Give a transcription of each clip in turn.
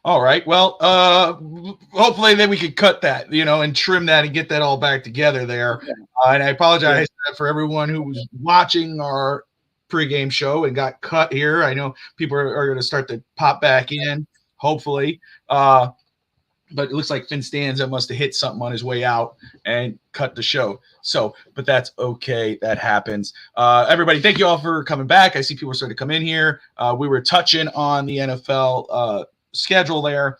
All right. Well, hopefully then we could cut that, and trim that and get that all back together there. Okay. And I Yeah. apologize for everyone who was watching our pregame show and got cut here. I know people are going to start to pop back in, hopefully. But it looks like Finn Stanza must have hit something on his way out and cut the show. So, but that's okay. That happens. Everybody, thank you all for coming back. I see people starting to come in here. We were touching on the NFL schedule there.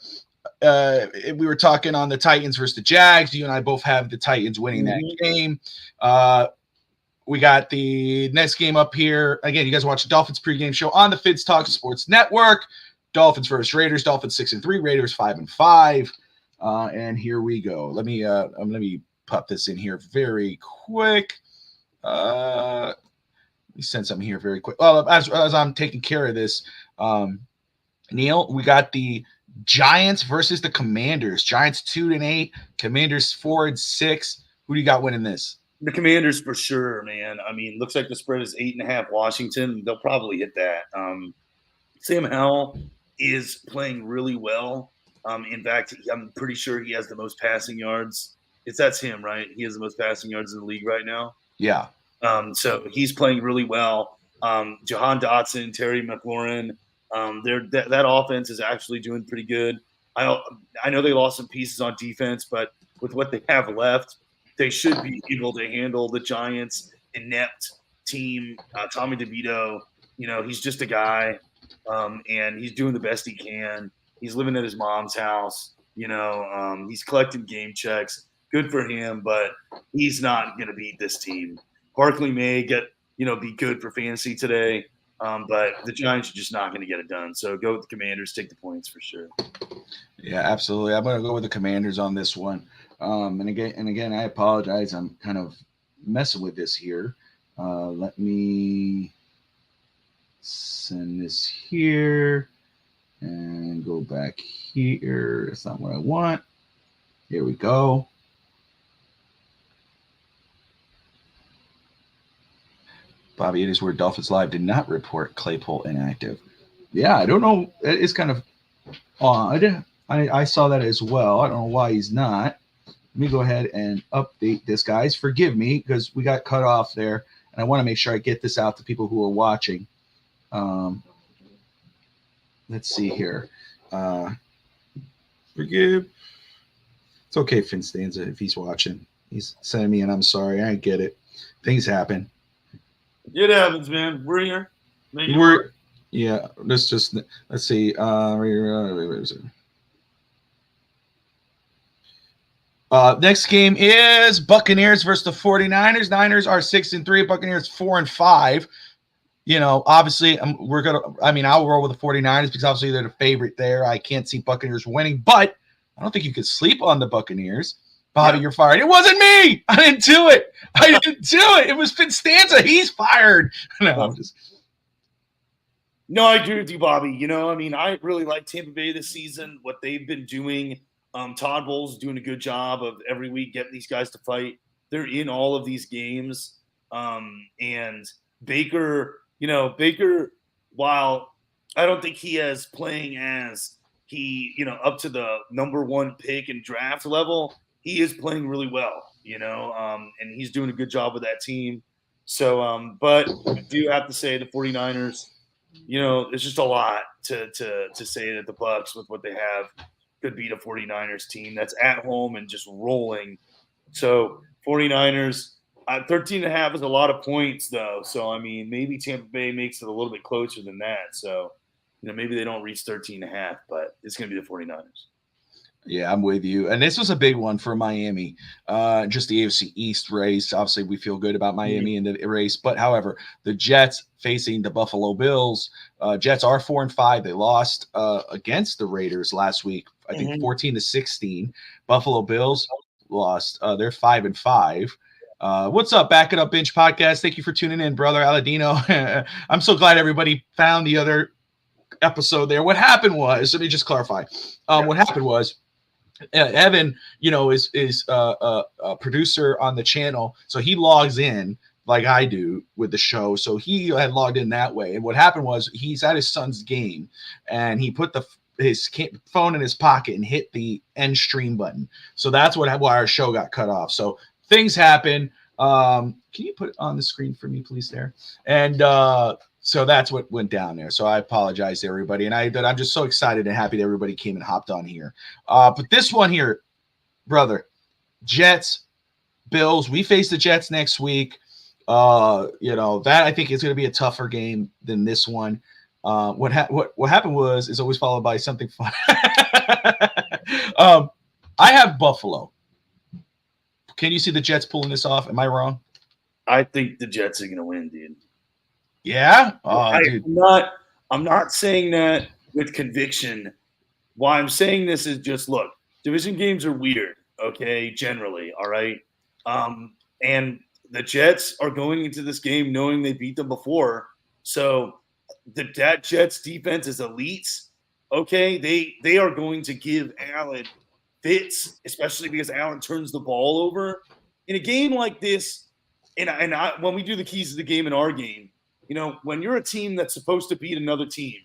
We were talking on the Titans versus the Jags. You and I both have the Titans winning that game. We got the next game up here. Again, you guys watch the Dolphins pregame show on the Fids Talk Sports Network. Dolphins versus Raiders. Dolphins 6-3. Raiders 5-5. And here we go. Let me pop this in here very quick. Let me send something here very quick. Well, as I'm taking care of this, Neil, we got the Giants versus the Commanders. Giants 2-8. Commanders 4-6. Who do you got winning this? The Commanders for sure, man. I mean, looks like the spread is 8.5 Washington. They'll probably hit that. Sam Howell is playing really well. In fact, I'm pretty sure he has the most passing yards. That's him, right? He has the most passing yards in the league right now. Yeah. So he's playing really well. Jahan Dotson, Terry McLaurin, that offense is actually doing pretty good. I know they lost some pieces on defense, but with what they have left, they should be able to handle the Giants' inept team. Tommy DeVito, he's just a guy, and he's doing the best he can. He's living at his mom's house. He's collecting game checks. Good for him, but he's not going to beat this team. Barkley may be good for fantasy today, but the Giants are just not going to get it done. So go with the Commanders, take the points for sure. Yeah, absolutely. I'm going to go with the Commanders on this one. And again, I apologize. I'm kind of messing with this here. Let me send this here and go back here. That's not what I want. Here we go. Bobby, it is where Dolphins Live did not report Claypool inactive. Yeah, I don't know. It's kind of odd. I saw that as well. I don't know why he's not. Let me go ahead and update this, guys. Forgive me because we got cut off there, and I want to make sure I get this out to people who are watching. Let's see here. Forgive. It's okay, Finn Stanza, if he's watching. He's sending me, and I'm sorry. I get it. Things happen. It happens, man. We're here. Yeah. Let's see. Next game is Buccaneers versus the 49ers. Niners are 6-3. Buccaneers 4-5. Obviously, I'll roll with the 49ers because obviously they're the favorite there. I can't see Buccaneers winning, but I don't think you could sleep on the Buccaneers. Bobby, You're fired. It wasn't me. I didn't do it. It was Finn Stanza. He's fired. No, I agree with you, Bobby. I really like Tampa Bay this season, what they've been doing. Todd Bowles doing a good job of every week getting these guys to fight. They're in all of these games. And Baker, while I don't think he is playing as up to the number one pick and draft level, he is playing really well, and he's doing a good job with that team. So, but I do have to say the 49ers, it's just a lot to say that the Bucs with what they have could beat a 49ers team that's at home and just rolling. So 49ers, 13.5 is a lot of points though. So, maybe Tampa Bay makes it a little bit closer than that. So, maybe they don't reach 13.5, but it's going to be the 49ers. Yeah, I'm with you. And this was a big one for Miami. Just the AFC East race. Obviously, we feel good about Miami in the race. But, however, the Jets facing the Buffalo Bills. Jets are 4-5. They lost against the Raiders last week, I think 14-16. Buffalo Bills lost. They're 5-5. What's up, Back It Up Bench Podcast? Thank you for tuning in, brother Aladino. I'm so glad everybody found the other episode there. What happened was, let me just clarify. What happened was, Evan, is a producer on the channel, so he logs in like I do with the show. So he had logged in that way. And what happened was he's at his son's game, and he put the his phone in his pocket and hit the end stream button. So that's why our show got cut off. So things happen. Can you put it on the screen for me, please, there? And so that's what went down there. So I apologize to everybody. And I'm just so excited and happy that everybody came and hopped on here. But this one here, brother, Jets, Bills. We face the Jets next week. That I think is going to be a tougher game than this one. What happened is always followed by something fun. I have Buffalo. Can you see the Jets pulling this off? Am I wrong? I think the Jets are going to win, dude. Yeah? Dude. I'm not saying that with conviction. Why I'm saying this is just, look, division games are weird, okay, generally, all right? And the Jets are going into this game knowing they beat them before. So that Jets defense is elite, okay? They are going to give Allen fits, especially because Allen turns the ball over. In a game like this, when we do the keys of the game in our game, when you're a team that's supposed to beat another team,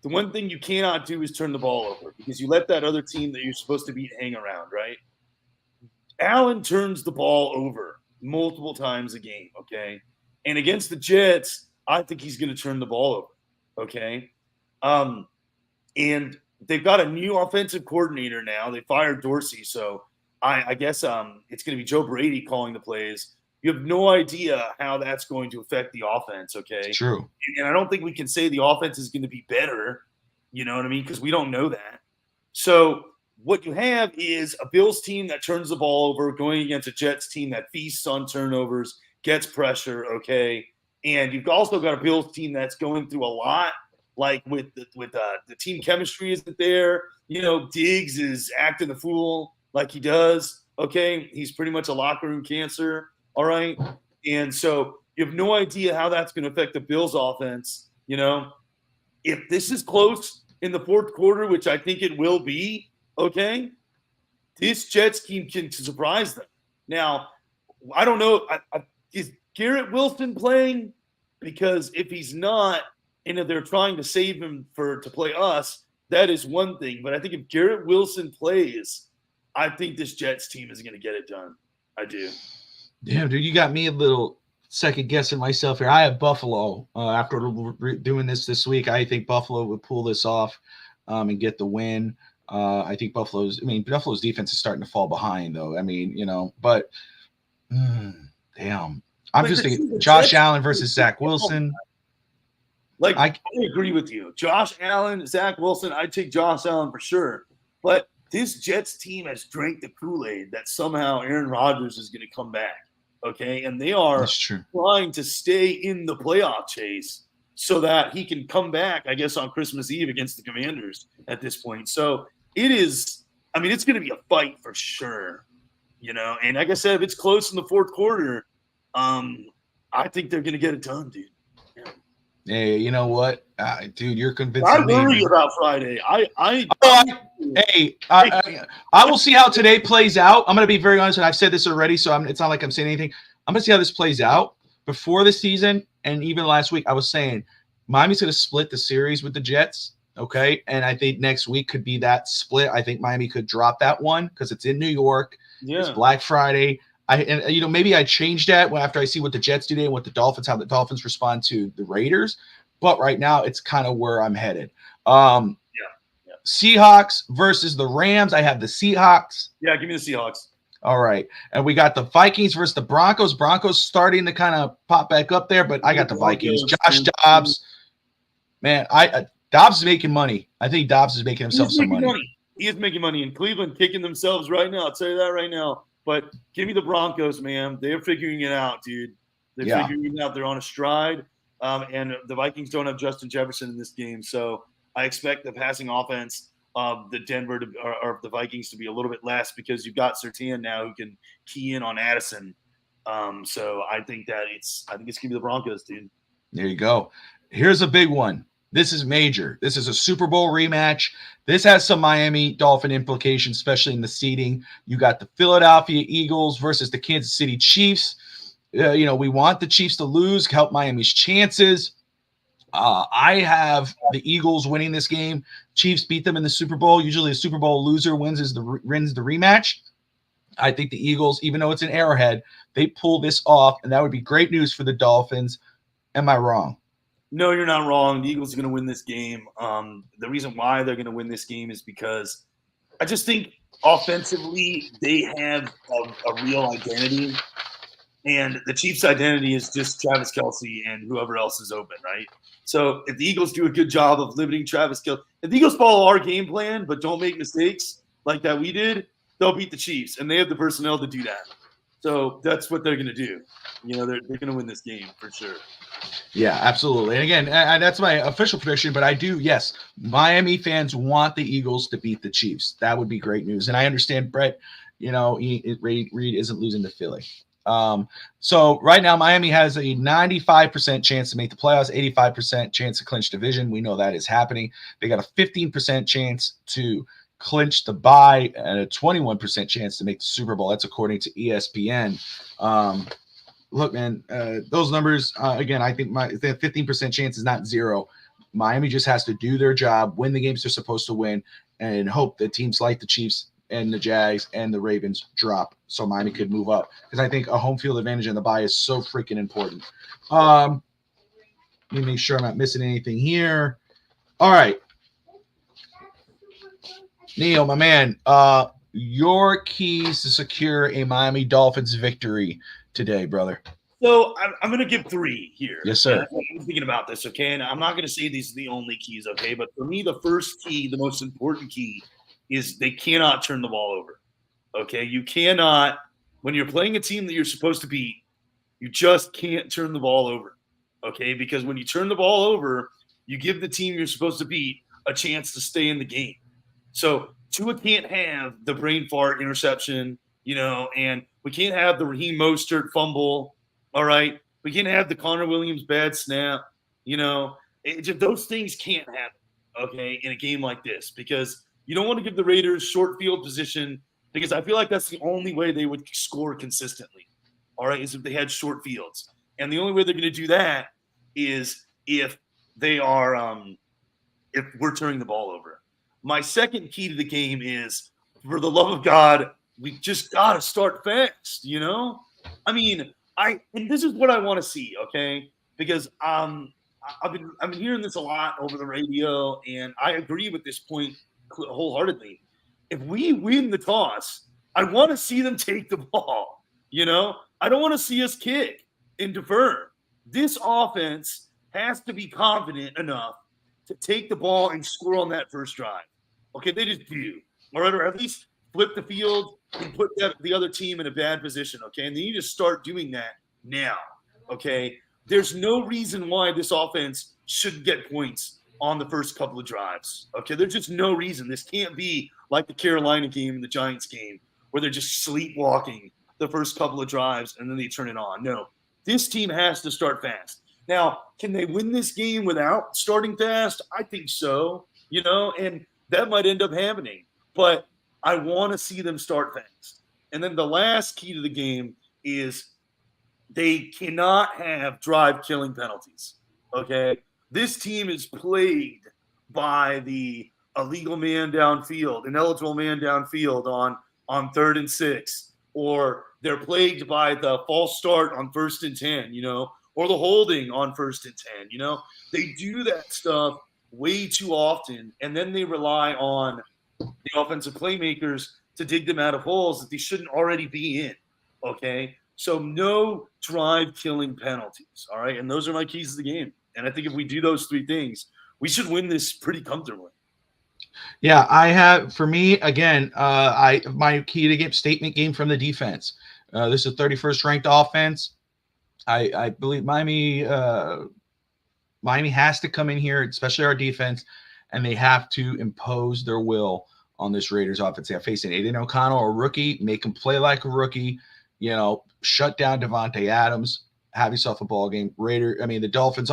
the one thing you cannot do is turn the ball over because you let that other team that you're supposed to beat hang around, right? Allen turns the ball over multiple times a game, okay? And against the Jets, I think he's going to turn the ball over, okay? And they've got a new offensive coordinator now. They fired Dorsey, so I guess it's going to be Joe Brady calling the plays. You have no idea how that's going to affect the offense, okay? It's true. And I don't think we can say the offense is going to be better, you know what I mean? Because we don't know that. So what you have is a Bills team that turns the ball over going against a Jets team that feasts on turnovers, gets pressure, okay? And you've also got a Bills team that's going through a lot, like with the team chemistry isn't there. Diggs is acting the fool like he does, okay? He's pretty much a locker room cancer, all right? And so you have no idea how that's going to affect the Bills offense, If this is close in the fourth quarter, which I think it will be, okay, this Jets team can surprise them. Now, I don't know. Is Garrett Wilson playing? Because if he's not, and if they're trying to save him to play us, that is one thing. But I think if Garrett Wilson plays, I think this Jets team is going to get it done. I do. Damn, dude, you got me a little second guessing myself here. I have Buffalo. After doing this week, I think Buffalo would pull this off and get the win. I think Buffalo's defense is starting to fall behind, though. But damn. I'm just thinking Josh Allen versus Zach Wilson. I agree with you. Josh Allen, Zach Wilson, I'd take Josh Allen for sure. But this Jets team has drank the Kool-Aid that somehow Aaron Rodgers is going to come back, okay? And they are trying to stay in the playoff chase so that he can come back, I guess, on Christmas Eve against the Commanders at this point. So it is – it's going to be a fight for sure, And like I said, if it's close in the fourth quarter, I think they're going to get it done, dude. Hey, you know what, dude? You're convincing me. I worry about Friday. I will see how today plays out. I'm going to be very honest, and I've said this already, so it's not like I'm saying anything. I'm going to see how this plays out. Before the season, and even last week, I was saying Miami's going to split the series with the Jets, okay? And I think next week could be that split. I think Miami could drop that one because it's in New York. Yeah. It's Black Friday. Maybe I change that after I see what the Jets do today and how the Dolphins respond to the Raiders. But right now, it's kind of where I'm headed. Seahawks versus the Rams. I have the Seahawks. Yeah, give me the Seahawks. All right. And we got the Vikings versus the Broncos. Broncos starting to kind of pop back up there, but I got the Vikings. Josh Dobbs. Man, Dobbs is making money. I think Dobbs is making himself some money. He is making money in Cleveland, kicking themselves right now. I'll tell you that right now. But give me the Broncos, man. They're figuring it out, dude. They're figuring it out. They're on a stride. And the Vikings don't have Justin Jefferson in this game. So I expect the passing offense of the the Vikings to be a little bit less because you've got Surtain now who can key in on Addison. So I think it's going to be the Broncos, dude. There you go. Here's a big one. This is major. This is a Super Bowl rematch. This has some Miami Dolphin implications, especially in the seeding. You got the Philadelphia Eagles versus the Kansas City Chiefs. We want the Chiefs to lose, help Miami's chances. I have the Eagles winning this game Chiefs beat them in the Super Bowl. Usually, the Super Bowl loser wins the rematch. I think the Eagles, even though it's an Arrowhead, they pull this off, and that would be great news for the Dolphins. Am I wrong? No, you're not wrong. The Eagles are going to win this game. The reason why they're going to win this game is because I just think offensively they have a real identity. And the Chiefs' identity is just Travis Kelce and whoever else is open, right? So if the Eagles do a good job of limiting Travis Kelce, if the Eagles follow our game plan but don't make mistakes like that we did, they'll beat the Chiefs, and they have the personnel to do that. So that's what they're going to do. They're going to win this game for sure. Yeah, absolutely. And again, that's my official prediction, but I do, yes, Miami fans want the Eagles to beat the Chiefs. That would be great news. And I understand, Brett, Reed isn't losing to Philly. So right now, Miami has a 95% chance to make the playoffs, 85% chance to clinch division. We know that is happening. They got a 15% chance to clinch the bye and a 21% chance to make the Super Bowl. That's according to ESPN. Look, man, those numbers, again, I think the 15% chance is not zero. Miami just has to do their job, win the games they're supposed to win, and hope that teams like the Chiefs and the Jags and the Ravens drop so Miami could move up. Because I think a home field advantage in the bye is so freaking important. Let me make sure I'm not missing anything here. All right. Neil, my man, your keys to secure a Miami Dolphins victory today, brother. So I'm going to give 3 here. Yes, sir. I'm thinking about this, okay? And I'm not going to say these are the only keys, okay? But for me, the first key, the most important key, is they cannot turn the ball over, okay? You cannot, when you're playing a team that you're supposed to beat, you just can't turn the ball over, okay? Because when you turn the ball over, you give the team you're supposed to beat a chance to stay in the game. So Tua can't have the brain fart interception, and we can't have the Raheem Mostert fumble, all right? We can't have the Connor Williams bad snap, those things can't happen, okay, in a game like this, because you don't want to give the Raiders short field position, because I feel like that's the only way they would score consistently, all right, is if they had short fields. And the only way they're going to do that is if they are if we're turning the ball over. My second key to the game is, for the love of God, we just got to start fast, I mean, and this is what I want to see, okay? Because I've been hearing this a lot over the radio, and I agree with this point wholeheartedly. If we win the toss, I want to see them take the ball, I don't want to see us kick and defer. This offense has to be confident enough to take the ball and score on that first drive. Okay, they just do. All right, or at least flip the field and put the other team in a bad position, okay? And then you just start doing that now, okay? There's no reason why this offense shouldn't get points on the first couple of drives, okay? There's just no reason. This can't be like the Carolina game and the Giants game where they're just sleepwalking the first couple of drives and then they turn it on. No, this team has to start fast. Now, can they win this game without starting fast? I think so, and that might end up happening. But I want to see them start fast. And then the last key to the game is they cannot have drive-killing penalties, okay? This team is plagued by the illegal man downfield, ineligible man downfield on 3rd and 6, or they're plagued by the false start on 1st and 10, or the holding on 1st and 10, They do that stuff way too often, and then they rely on the offensive playmakers to dig them out of holes that they shouldn't already be in, okay? So no drive-killing penalties, all right? And those are my keys to the game. And I think if we do those 3 things, we should win this pretty comfortably. Yeah, I have, for me, again, my key to game statement game from the defense. This is a 31st ranked offense. I believe Miami has to come in here, especially our defense, and they have to impose their will on this Raiders offense. They're facing Aiden O'Connell, a rookie, make him play like a rookie, shut down Devontae Adams, have yourself a ball game. The Dolphins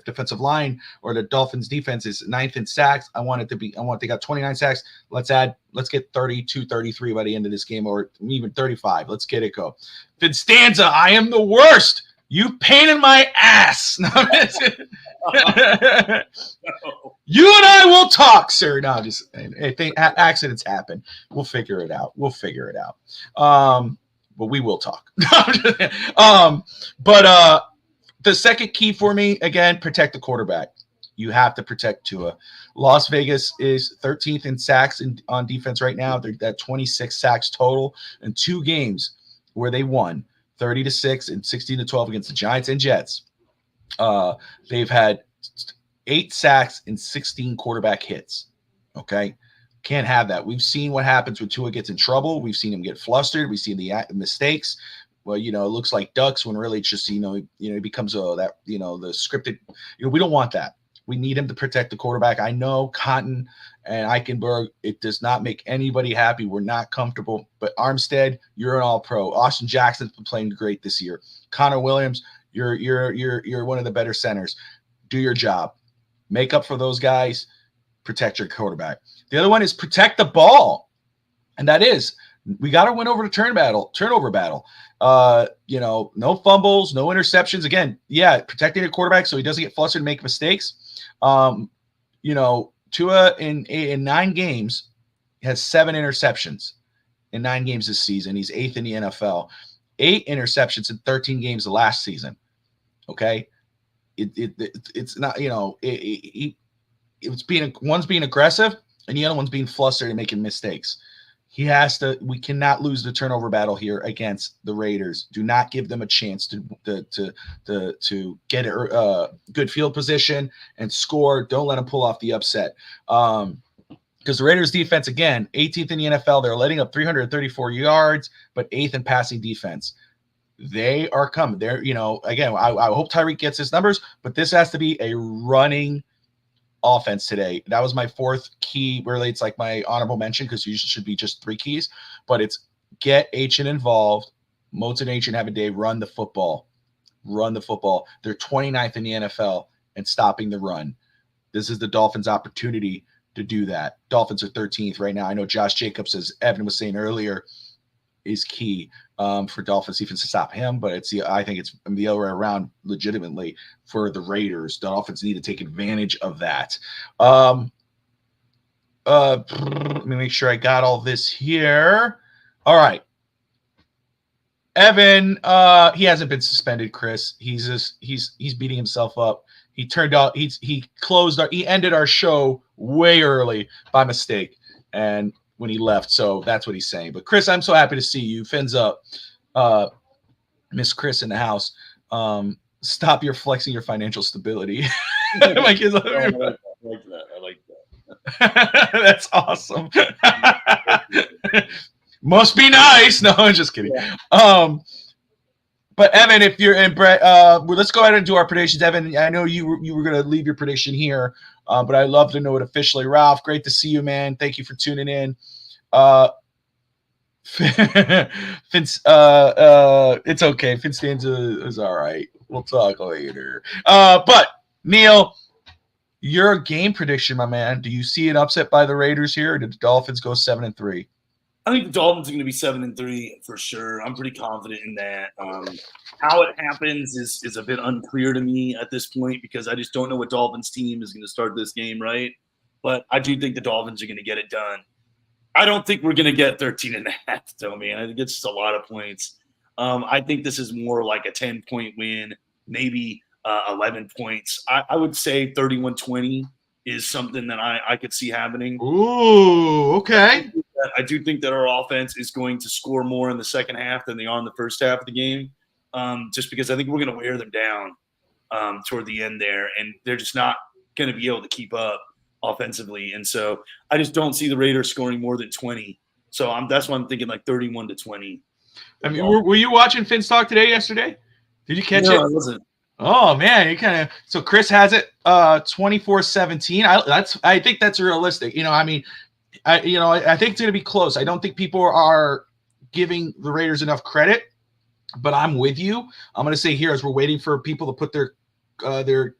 defensive line, or the Dolphins defense, is 9th in sacks. They got 29 sacks. Let's get 32, 33 by the end of this game, or even 35. Let's get it go. Finstanza, I am the worst You pain in my ass. No, No. you and I will talk, sir. No, just I think accidents happen. We'll figure it out. But we will talk. But the second key for me, again, protect the quarterback. You have to protect Tua. Las Vegas is 13th in sacks on defense right now. They're at 26 sacks total in 2 games where they won 30-6 and 16-12 against the Giants and Jets. They've had 8 sacks and 16 quarterback hits. Okay. Can't have that. We've seen what happens when Tua gets in trouble. We've seen him get flustered. We've seen the mistakes. Well, it looks like ducks when really it's just, it becomes the scripted, we don't want that. We need him to protect the quarterback. I know Cotton and Eichenberg, it does not make anybody happy. We're not comfortable, but Armstead, you're an all-pro. Austin Jackson's been playing great this year. Connor Williams, you're one of the better centers. Do your job. Make up for those guys. Protect your quarterback. The other one is protect the ball. And that is, we got to win over the turnover battle. No fumbles, no interceptions. Again, protecting the quarterback so he doesn't get flustered and make mistakes. Tua in 9 games has 7 interceptions in 9 games this season. He's 8th in the NFL. 8 interceptions in 13 games the last season. Okay, it's not one's being aggressive and the other one's being flustered and making mistakes. We cannot lose the turnover battle here against the Raiders. Do not give them a chance to get a good field position and score. Don't let them pull off the upset. Because the Raiders defense, again, 18th in the NFL, they're letting up 334 yards, but 8th in passing defense. They are coming. They're, again, I hope Tyreek gets his numbers, but this has to be a running offense today. That was my 4th key. Really, it's like my honorable mention because usually should be just 3 keys, but it's get H&N involved. Moats and H&N have a day. Run the football. They're 29th in the NFL and stopping the run. This is the Dolphins' opportunity to do that. Dolphins are 13th right now. I know Josh Jacobs, as Evan was saying earlier, is key for Dolphins defense to stop him, but I think it's the other way around legitimately for the Raiders. The Dolphins need to take advantage of that. Let me make sure I got all this here. All right. Evan, he hasn't been suspended, Chris. He's beating himself up. He ended our show way early by mistake. And when he left, so that's what he's saying. But Chris, I'm so happy to see you. Fins up, Miss Chris in the house. Stop your flexing your financial stability. My kids, I like that. That's awesome. Must be nice. No, I'm just kidding. Yeah. But Evan, if you're in Brett, let's go ahead and do our predictions. Evan, I know you were going to leave your prediction here, but I'd love to know it officially. Ralph, great to see you, man. Thank you for tuning in. Vince, it's okay. Vince Stanza is all right. We'll talk later. But Neil, your game prediction, my man. Do you see an upset by the Raiders here, or did the Dolphins go 7-3? I think the Dolphins are going to be 7-3 for sure. I'm pretty confident in that. How it happens is a bit unclear to me at this point because I just don't know what Dolphins team is going to start this game right. But I do think the Dolphins are going to get it done. I don't think we're going to get 13.5, though, man. I think it's just a lot of points. I think this is more like a 10-point win, maybe 11 points. I would say 31-20 is something that I could see happening. Ooh, okay. I do think that our offense is going to score more in the second half than they are in the first half of the game, just because I think we're going to wear them down toward the end there, and they're just not going to be able to keep up offensively. And so I just don't see the Raiders scoring more than 20. So that's why I'm thinking like 31-20. I mean, were you watching Finn's talk yesterday? Did you catch it? No, I wasn't. Oh man, you kind of. So Chris has it 24-17. I think that's realistic. I think it's going to be close. I don't think people are giving the Raiders enough credit, but I'm with you. I'm going to say here as we're waiting for people to put their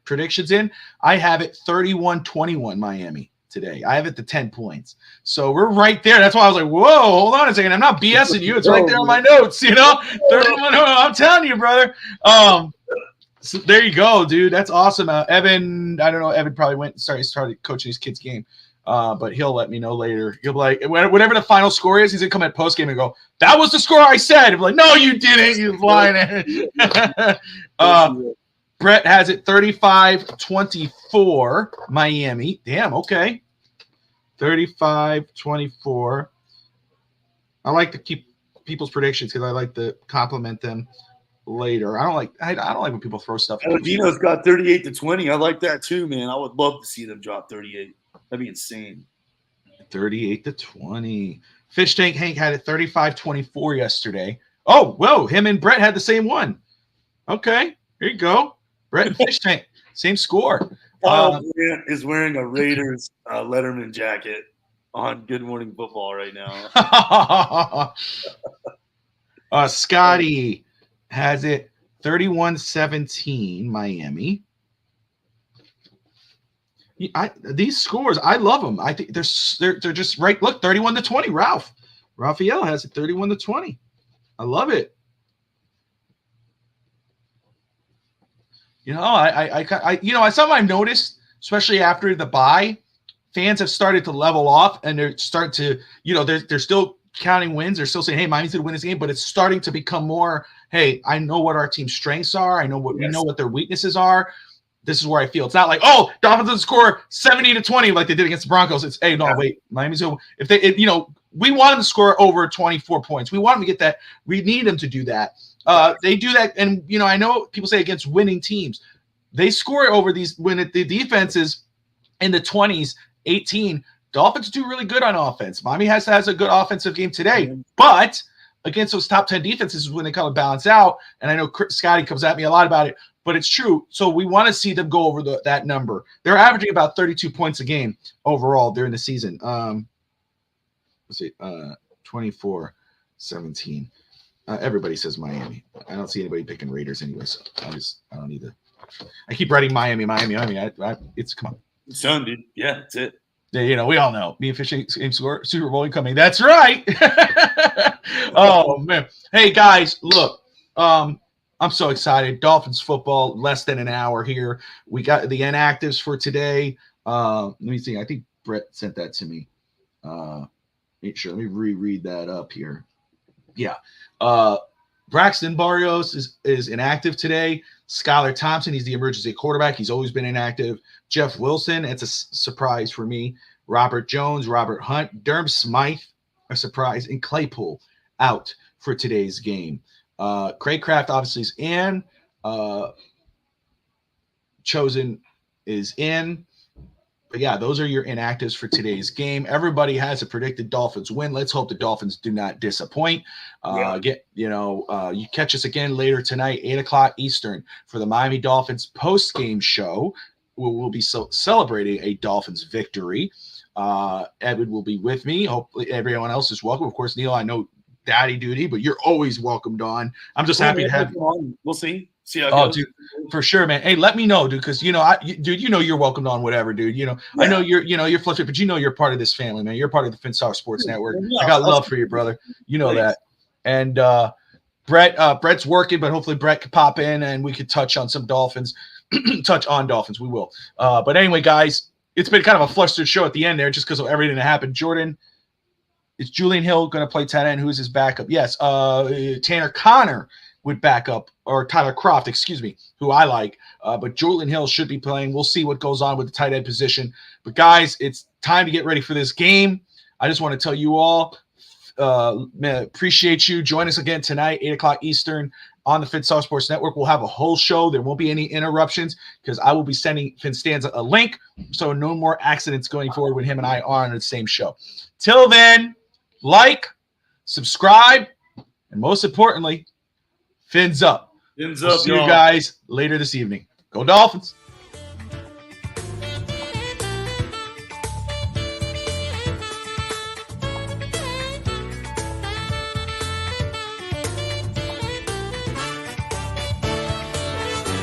predictions in, I have it 31-21 Miami today. I have it to 10 points. So we're right there. That's why I was like, whoa, hold on a second. I'm not BSing you. It's right there on my notes, 31. I'm telling you, brother. So there you go, dude. That's awesome. Evan, I don't know. Evan probably started coaching his kid's game. But he'll let me know later. He'll be like, whatever the final score is, he's gonna come at post game and go, "That was the score I said." He'll be like, "No, you didn't. You lying." Brett has it 35-24, Miami. Damn, okay. 35-24. I like to keep people's predictions because I like to compliment them later. I don't like when people throw stuff. Aladino's got 38-20. I like that too, man. I would love to see them drop 38. That'd be insane. 38-20. Fish Tank Hank had it 35-24 yesterday. Oh, whoa. Him and Brett had the same one. Okay. Here you go. Brett and Fish Tank. Same score. Kyle Grant is wearing a Raiders Letterman jacket on Good Morning Football right now. Scotty has it 31-17, Miami. These scores, I love them. I think they're just right. Look, 31-20. Raphael has it 31-20. I love it. Something I've noticed, especially after the bye, fans have started to level off, and they're starting to, they're still counting wins. They're still saying, "Hey, Miami's going to win this game," but it's starting to become more, "Hey, I know what our team's strengths are. I know we know what their weaknesses are. This is where I feel." It's not like, "Oh, Dolphins will score 70-20 like they did against the Broncos." It's, "Hey, no, wait, Miami's going." We want them to score over 24 points. We want them to get that. We need them to do that. They do that, and I know people say against winning teams, they score over these when the defense is in the 20s, 18. Dolphins do really good on offense. Miami has a good offensive game today, but against those top 10 defenses is when they kind of balance out. And I know Scotty comes at me a lot about it, but it's true. So we want to see them go over that number. They're averaging about 32 points a game overall during the season. Let's see, 24-17. Everybody says Miami. I don't see anybody picking Raiders anyway, so I don't need to. I keep writing Miami. It's come on. It's done, dude. Yeah, that's it. Yeah, we all know. Me and Fish Game score Super Bowl incoming. That's right. Oh man. Hey guys, look. I'm so excited. Dolphins football, less than an hour here. We got the inactives for today. Let me see. I think Brett sent that to me. Let me reread that up here. Yeah. Braxton Barrios is inactive today. Skylar Thompson, he's the emergency quarterback. He's always been inactive. Jeff Wilson, it's a surprise for me. Robert Jones, Robert Hunt, Durham Smythe, a surprise, and Claypool out for today's game. Craig Kraft obviously is in. Chosen is in. But yeah, those are your inactives for today's game. Everybody has a predicted Dolphins win. Let's hope the Dolphins do not disappoint. You catch us again later tonight, 8:00 Eastern, for the Miami Dolphins post-game show. We'll be celebrating a Dolphins victory. Edwin will be with me. Hopefully everyone else is welcome. Of course, Neil, I know daddy duty, but you're always welcomed on. I'm just happy to have you on. We'll see. See how it goes. Dude, for sure, man. Hey, let me know, dude, because you're welcomed on whatever, dude. I know you're flustered, but you're part of this family, man. You're part of the FinStar Sports Network. I got love for you, brother. You know that. And Brett's working, but hopefully Brett could pop in and we could touch on some Dolphins. Touch on Dolphins, we will. But anyway, guys, it's been kind of a flustered show at the end there, just because of everything that happened. Jordan, is Julian Hill going to play tight end? Who's his backup? Yes, Tanner Connor would back up, or Tyler Croft, excuse me, who I like. But Julian Hill should be playing. We'll see what goes on with the tight end position. But guys, it's time to get ready for this game. I just want to tell you all, man, appreciate you. Join us again tonight, 8:00 Eastern on the FinStar Sports Network. We'll have a whole show. There won't be any interruptions because I will be sending Finstanza a link. So no more accidents going forward when him and I are on the same show. Till then, like, subscribe, and most importantly, fins up. Fins We'll up, see y'all. you guys later this evening. Go Dolphins.